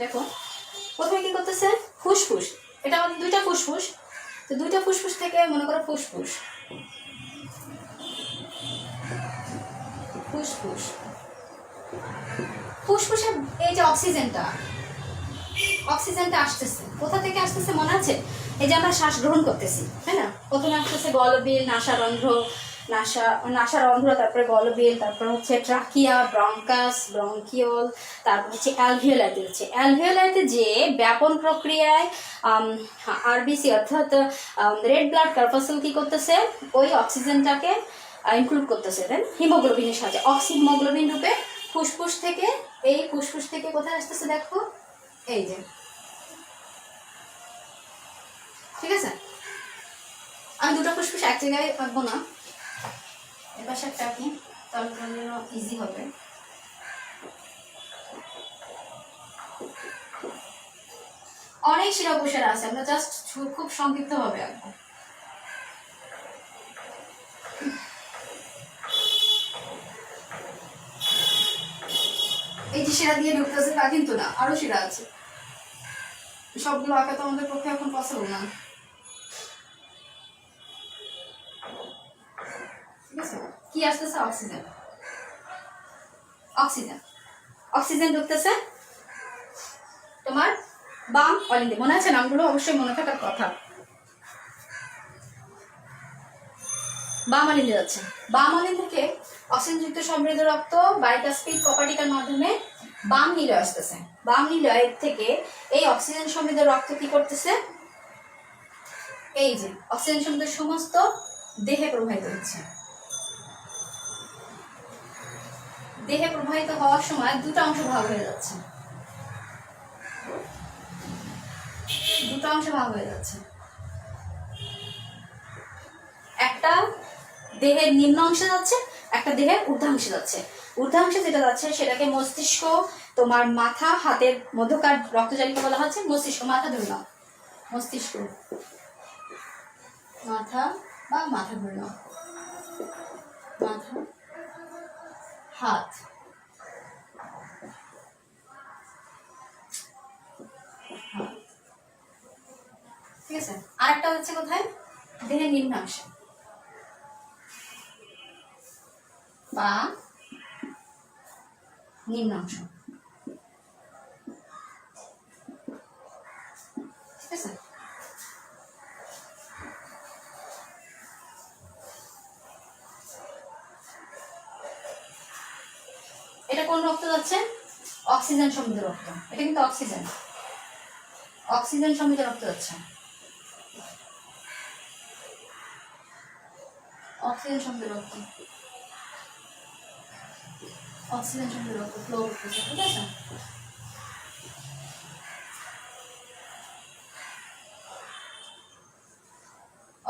দেখো প্রথমে কি করতেছে, ফুসফুস, এটা আমাদের দুইটা ফুসফুস। তো দুইটা ফুসফুস থেকে মনে করো ফুসফুস, ফুসফুস, ফুসফুসে এই যে অক্সিজেনটা, অক্সিজেনটা আসতেছে কোথা থেকে আসতেছে মনে আছে? এই যে আমরা শ্বাস গ্রহণ করতেছি, তাই না? প্রথমে আসতেছে গলবিল, নাসারন্ধ্র, নাসারন্ধ্র, তারপরে গলবিল, তারপর হচ্ছে ট্রাকিয়া, ব্রঙ্কাস, ব্রঙ্কিওল, তারপর হচ্ছে অ্যালভিওলাইতে হচ্ছে। অ্যালভিওলাইতে যে ব্যাপন প্রক্রিয়ায় আরবিসি অর্থাৎ রেড ব্লাড কর্পাসেল কি করতেছে, ওই অক্সিজেনটাকে ইনক্লুড করতেছে, দেন হিমোগ্লোবিনের সাহায্যে অক্সিহিমোগ্লোবিন রূপে ফুসফুস থেকে, এই ফুসফুস থেকে কোথায় আসতেছে দেখো, এই যে, ঠিক আছে? আমি দুটো ফুসফুস এক জায়গায় আঁকবো না, এবার একটা আঁকি, তাহলে জন্য ইজি হবে। অনেক শিরা উপশিরা আছে, আমরা জাস্ট খুব সংক্ষিপ্ত ভাবে আঁকবো। এই যে শিরা দিয়ে ঢুকতেছে তা কিন্তু না, আরো শিরা আছে, সবগুলো আঁকা তো আমাদের পক্ষে এখন পসিবল না। ঠিক আছে, কি আসতেছে? অক্সিজেন, অক্সিজেন, অক্সিজেন ঢুকতেছে তোমার বাম অলিন্দে, মনে আছে? নামগুলো অবশ্যই মনে থাকার কথা। বাম অলিন্দে যাচ্ছে, বাম অলিন্দ থেকে অক্সিজেনযুক্ত সমৃদ্ধ রক্ত বাইকাসপিড কপাটিকার মাধ্যমে বাম নিলয় আসতেছে। বাম নিলয় থেকে এই অক্সিজেন সমৃদ্ধ রক্ত কি করতেছে, এই যে অক্সিজেন সমৃদ্ধ সমস্ত দেহে প্রবাহিত হচ্ছে। দেহে প্রবাহিত হওয়ার সময় দুটো অংশ ভাগ হয়ে যাচ্ছে, দুটো অংশ ভাগ হয়ে যাচ্ছে। একটা দেহের নিম্ন অংশে যাচ্ছে, একটা দেহের ঊর্ধ্বাংশে যাচ্ছে। ঊর্ধ্বাংশে যেটা যাচ্ছে সেটাকে মস্তিষ্ক, তোমার মাথা, হাতের মধ্যকার রক্তজালিকা বলা হচ্ছে মস্তিষ্ক। মাথা ধরে নাও, মস্তিষ্ক, মাথা বা মাথা ধরে নাও, মাথা, হাত, ঠিক আছে? আরেকটা হচ্ছে কোথায়? দেহের নিম্নাংশে বা নিম্নাংশ, ঠিক আছে? এটা কোন রক্ত যাচ্ছে? অক্সিজেন সমৃদ্ধ রক্ত। এটা কিন্তু অক্সিজেন, অক্সিজেন সমৃদ্ধ রক্ত যাচ্ছে, অক্সিজেন সমৃদ্ধ রক্ত, অক্সিজেন সমৃদ্ধ রক্ত ফ্লো করতেছে, ঠিক আছে?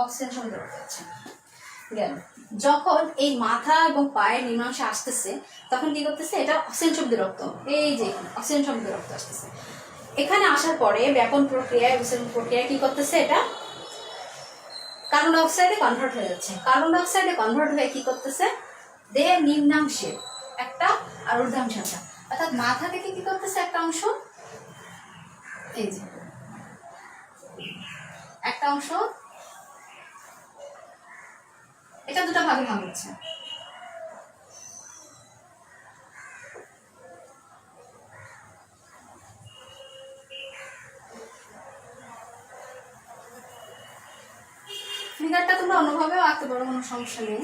অক্সিজেন সমৃদ্ধ রক্ত যাচ্ছে। গেল। যখন এই মাথা এবং পায়ের নিম্নাংশে আসতেছে তখন কি করতেছে? এটা অক্সিজেন সমৃদ্ধ রক্ত, এই যে অক্সিজেন সমৃদ্ধ রক্ত আসতেছে। এখানে আসার পরে ব্যাপন প্রক্রিয়ায়, বিসরণ প্রক্রিয়ায় কি করতেছে? এটা কার্বন ডাইঅক্সাইডে কনভার্ট হয়ে যাচ্ছে। কার্বন ডাইঅক্সাইডে কনভার্ট হয়ে কি করতেছে? দেহের নিম্নাংশে একটা আর ঊর্ধ্বাংশে একটা, অর্থাৎ মাথা থেকে কি করতেছে? একটা অংশ, এই যে একটা অংশ, এটা দুটো ভাগে ভাগ হচ্ছে। ফিগারটা তোমরা অন্যভাবেও আঁকতে পারো, কোনো সমস্যা নেই।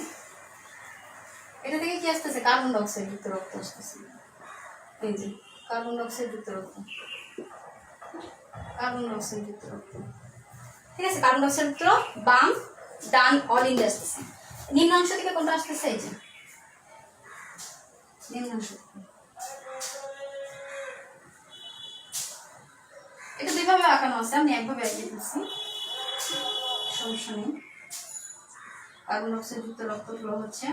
এটা থেকে কি আসতেছে? কার্বন ডাইঅক্সাইড যুক্ত রক্ত আসতেছে, এই যে কার্বন ডাইঅক্সাইড যুক্ত রক্ত, কার্বন ডাইঅক্সাইড যুক্ত রক্ত, ঠিক আছে? কার্বন ডাইঅক্সাইড যুক্ত বাম ডান অলিন্দে আসতেছে। নিম্নাংশ থেকে কোনটা আসতেছে? এই যে নিম্নাংশ থেকে। এটা দুইভাবে আঁকানো আছে, আমি একভাবে এগিয়ে দিচ্ছি, সমস্যা নেই। কার্বন ডাইঅক্সাইড যুক্ত রক্ত ফ্লো হচ্ছে,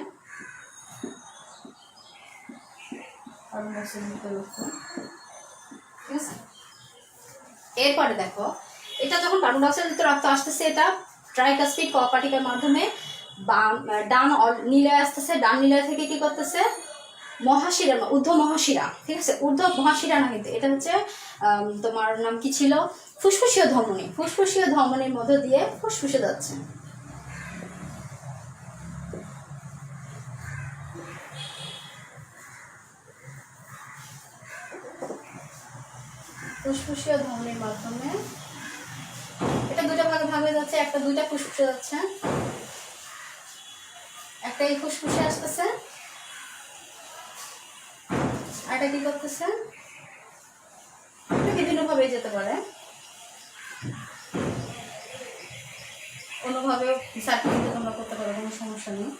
কার্বন ডাইঅক্সাইড যুক্ত রক্ত, ঠিক আছে? এরপরে দেখো, এটা যখন কার্বন ডাইঅক্সাইড যুক্ত রক্ত আসতেছে, এটা ট্রাইকাসপিড কপাটিকার মাধ্যমে ডান নিলয় আসতেছে। ডান নিলয় থেকে কি করতেছে? মহাশিরা, ঊর্ধ্ব মহাশিরা, ঠিক আছে, ঊর্ধ্ব মহাশিরা না, কিন্তু এটা হচ্ছে তোমার নাম কি ছিল, ফুসফুসীয় ধমনী। ফুসফুসীয় ধমনীর মধ্য দিয়ে ফুসফুসে যাচ্ছে। ফুসফুসীয় ধমনীর মাধ্যমে এটা দুটো ভাগে ভাগ হয়ে যাচ্ছে, একটা দুইটা ফুসফুসে যাচ্ছে, একটা এই ফুসফুসে আসতেছে, আর এটা কি করতেছে, বিভিন্ন ভাবে যেতে পারে, কোনোভাবে সার্কিটে তোমরা করতে পারো, কোনো সমস্যা নেই।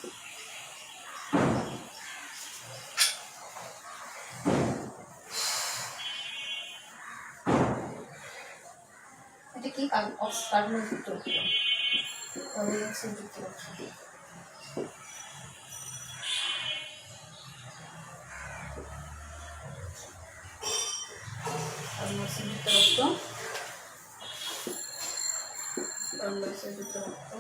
এটা কি কার্বনযুক্ত কার্বনযুক্ত রক্ত, কার্বন ডাইঅক্সাইড যুক্ত রক্ত,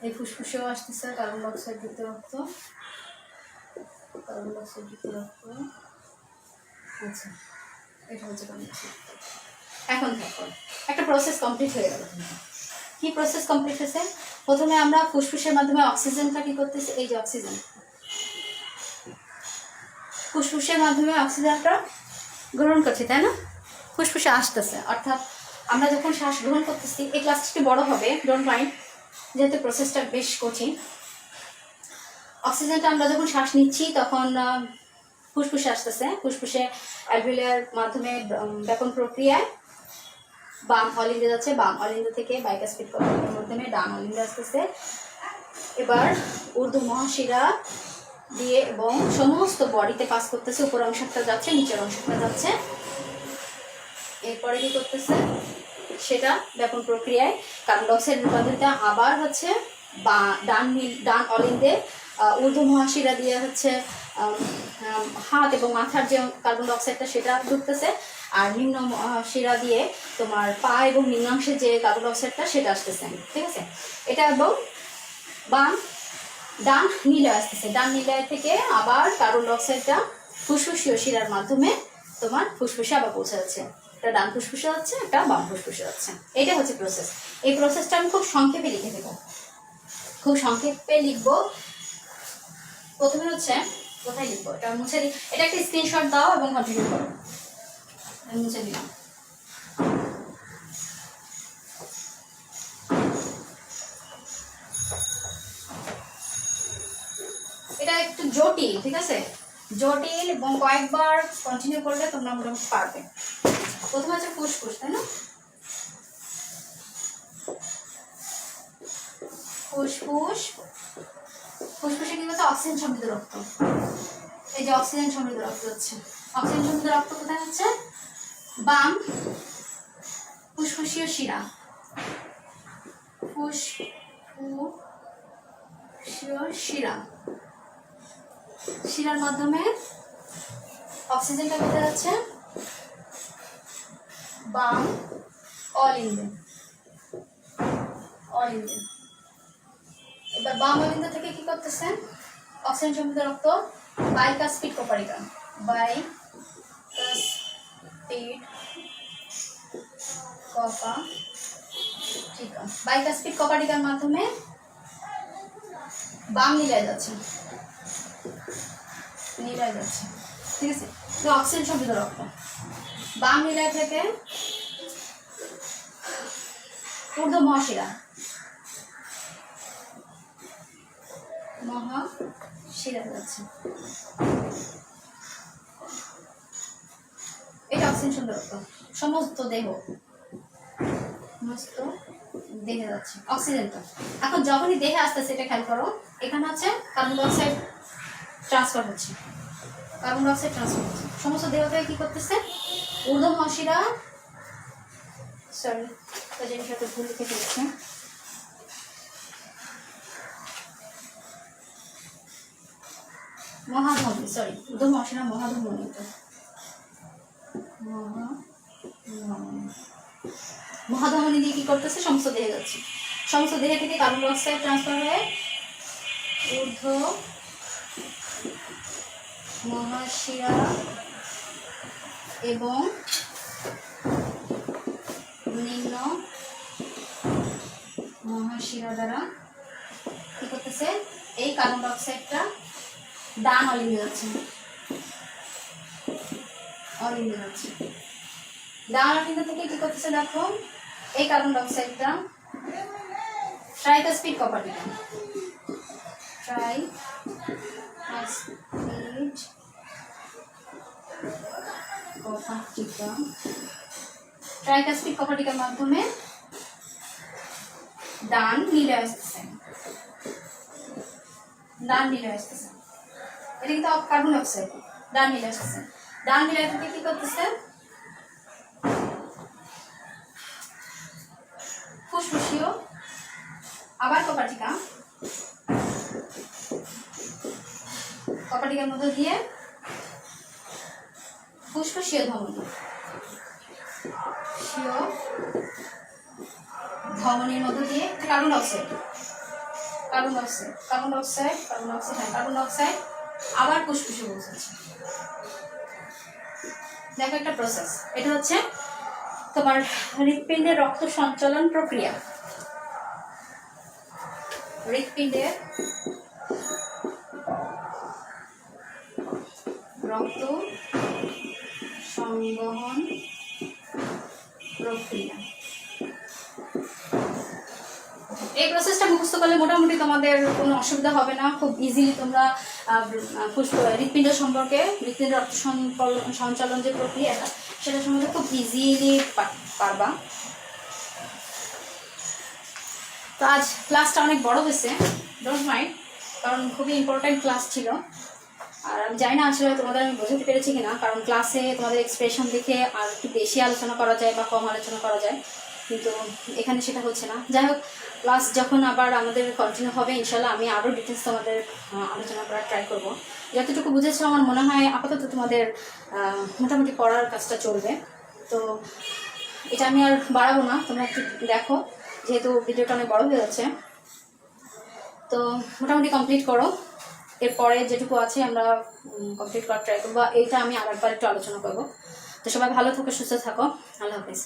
এই ফুসফুসেও আসতেছে কার্বন ডাইঅক্সাইড যুক্ত রক্ত, কার্বন ডাইঅক্সাইড যুক্ত রক্ত। আচ্ছা, এটা হচ্ছে কার্বন ডাইঅক্সাইড। এখন দেখো একটা প্রসেস কমপ্লিট হয়ে গেল। কি প্রসেস কমপ্লিট হয়েছে? প্রথমে আমরা ফুসফুসের মাধ্যমে অক্সিজেনটা কি করতেছি, এই যে অক্সিজেন, ফুসফুসের মাধ্যমে অক্সিজেনটা গ্রহণ করছি, তাই না? ফুসফুসে আসতেছে, অর্থাৎ আমরা যখন শ্বাস গ্রহণ করতেছি, এই ক্লাসটি বড় হবে, ডোন্ট মাইন্ড, যেহেতু প্রসেসটা বেশ কঠিন। অক্সিজেনটা আমরা যখন শ্বাস নিচ্ছি তখন ফুসফুসে আসতেছে, ফুসফুসে অ্যালভিওলার মাধ্যমে ব্যাপন প্রক্রিয়ায় বাম অলিন্দে যাচ্ছে, বাম অলিন্দ থেকে বাইকাসপিড কপালের মাধ্যমে ডান অলিন্দে আসতেছে, এবার ঊর্ধ্ব মহাশিরা দিয়ে এবং সমস্ত বডিতে পাস করতেছে, উপর অংশটা যাচ্ছে, নিচের অংশটা যাচ্ছে। এরপরে কি করতেছে, সেটা ব্যাপন প্রক্রিয়ায় কার্বন ডাইঅক্সাইড রূপান্তরিত আবার হচ্ছে ডান অলিন্দে ঊর্ধ্ব মহাশিরা দিয়ে হচ্ছে হাত এবং মাথার যে কার্বন ডাইঅক্সাইডটা সেটা ঢুকতেছে, আর নিম্ন শিরা দিয়ে তোমার পা এবং নিম্নাংশে যে কার্বন ডাইঅক্সাইডটা সেটা আসতেছে, ঠিক আছে। এটা এবং ডান নিলয় আসতেছে, ডান নিলয় থেকে আবার কার্বন ডাইঅক্সাইডটা ফুসফুসীয় শিরার মাধ্যমে তোমার ফুসফুসে আবার পৌঁছে যাচ্ছে, একটা ডান ফুসফুসে যাচ্ছে, একটা বাম ফুসফুসে যাচ্ছে। এটা হচ্ছে প্রসেস। এই প্রসেসটা আমি খুব সংক্ষেপে লিখে দেবো, খুব সংক্ষেপে লিখবো। প্রথমে হচ্ছে কোথায় লিখবো, এটা মুছে দিই, এটা একটা স্ক্রিনশট দাও এবং কন্টিনিউ করো। আমি মুছে দিলাম। এটা একটু জটিল, ঠিক আছে, জটিল, এবং কয়েকবার কন্টিনিউ করলে তোমরা মোটামুটি পারবে। প্রথমে হচ্ছে ফুসফুস, তাই না? ফুসফুস, ফুসফুসে কি বলছে, অক্সিজেন সমৃদ্ধ রক্ত, এই যে অক্সিজেন সমৃদ্ধ রক্ত হচ্ছে, অক্সিজেন সমৃদ্ধ রক্ত কোথায় হচ্ছে, বাম ফুসফুসীয় শিরা, ফুসফুসীয় শিরা, শিরার মাধ্যমে অক্সিজেনটা কোথায় যাচ্ছে, বাম অলিন্দে, অলিন্দে। এবার বাম অলিন্দ থেকে কি করতেছে, অক্সিজেন সমৃদ্ধ রক্ত বাইকাসপিড কোপারিকা, বাইকাসপিড কপারিকা, বাইকাসপিড কোপারিকার মাধ্যমে বাম নিলায় যাচ্ছে, নিলায় যাচ্ছে, ঠিক আছে। তো অক্সিজেন সমৃদ্ধ রক্ত বাম নিলায় থেকে ঊর্ধ্ব মহাশিরা, মহাশিরা যাচ্ছে, এটা অক্সিজেন সমৃদ্ধ রক্ত সমস্ত দেহ, সমস্ত দেহে যাচ্ছে অক্সিজেনটা। এখন যখনই দেহে আসতেছে, এটা খেয়াল করো, এখানে হচ্ছে কার্বন ডাইঅক্সাইড ট্রান্সফার হচ্ছে, কার্বন ডাইঅক্সাইড ট্রান্সফার হচ্ছে সমস্ত দেহ থেকে কি করতেছে, ঊর্ধ্ব মহাশিরা, সরি জিনিস সাথে ভুল লিখে ফেলছে, মহাধমনী, সরি ঊর্ধ্ব মহাশিরা মহাধমনী, মহাধমনী দিয়ে কি করতেছে, সমস্ত দেহে যাচ্ছে, সমস্ত দেহে থেকে কার্বন ডাইঅক্সাইড ট্রান্সফার হয়ে ঊর্ধ্ব মহাশিরা এবং নিম্ন মহাশিরা দ্বারা কি করতেছে, এই কার্বন ডাইঅক্সাইডটা ডান অলিন্দ যাচ্ছে, অলিন্দ যাচ্ছে। ডান অলিন্দ থেকে কি করতেছে দেখো, এই কার্বন ডাইঅক্সাইডটা ট্রাইকাস্পিড প্রপার্টিটা, ট্রাইকাস্পিড প্রপার্টিটার মাধ্যমে ডান নীলে আসতেছে, ডান নীলে আসতেছে। এটা কিন্তু কার্বন ডাইঅক্সাইড, ডান নীলে আসতেছে। ডান নীলে থেকে কি করতেছে, ফুসফুসীয় আবার কপাটিকার মধ্যে দিয়ে ফুসফুসীয় ধমনীর মধ্যে দিয়ে কার্বন ডাইঅক্সাইড আবার ফুসফুসে পৌঁছাচ্ছে। দেখো একটা প্রসেস, এটা হচ্ছে তোমার হৃৎপিণ্ডের রক্ত সঞ্চালন প্রক্রিয়া। হৃৎপিণ্ডের রক্ত সংবহন প্রক্রিয়া। এই প্রসেসটা মুখস্থ করলে মোটামুটি তোমাদের কোনো অসুবিধা হবে না, খুব ইজিলি তোমরা হৃৎপিণ্ড সম্পর্কে, হৃৎপিণ্ড রক্ত সঞ্চালন যে প্রক্রিয়াটা সেটা সম্বন্ধে খুব ইজিলি পারবা। তো আজ ক্লাসটা অনেক বড় হয়েছে, ডোন্ট মাইন্ড, কারণ খুবই ইম্পর্ট্যান্ট ক্লাস ছিল। আর আমি জানি না আসলে তোমাদের আমি বোঝাতে পেরেছি কিনা, কারণ ক্লাসে তোমাদের এক্সপ্রেশন দেখে আর একটু বেশি আলোচনা করা যায় বা কম আলোচনা করা যায়, কিন্তু এখানে সেটা হচ্ছে না। যাই হোক, ক্লাস যখন আবার আমাদের কন্টিনিউ হবে ইনশাল্লাহ আমি আরও ডিটেলস তোমাদের আলোচনা করার ট্রাই করব। যতটুকু বুঝেছো আমার মনে হয় আপাতত তোমাদের মোটামুটি পড়ার কাজটা চলবে। তো এটা আমি আর বাড়াবো না, তোমরা একটু দেখো, যেহেতু ভিডিওটা অনেক বড় হয়ে যাচ্ছে। তো মোটামুটি কমপ্লিট করো, এরপরে যেটুকু আছে আমরা কমপ্লিট করার ট্রাই করবো। এইটা আমি আরেকবার একটু আলোচনা করবো। তো সবাই ভালো থাকো, সুস্থ থাকো, আল্লাহ হাফেজ।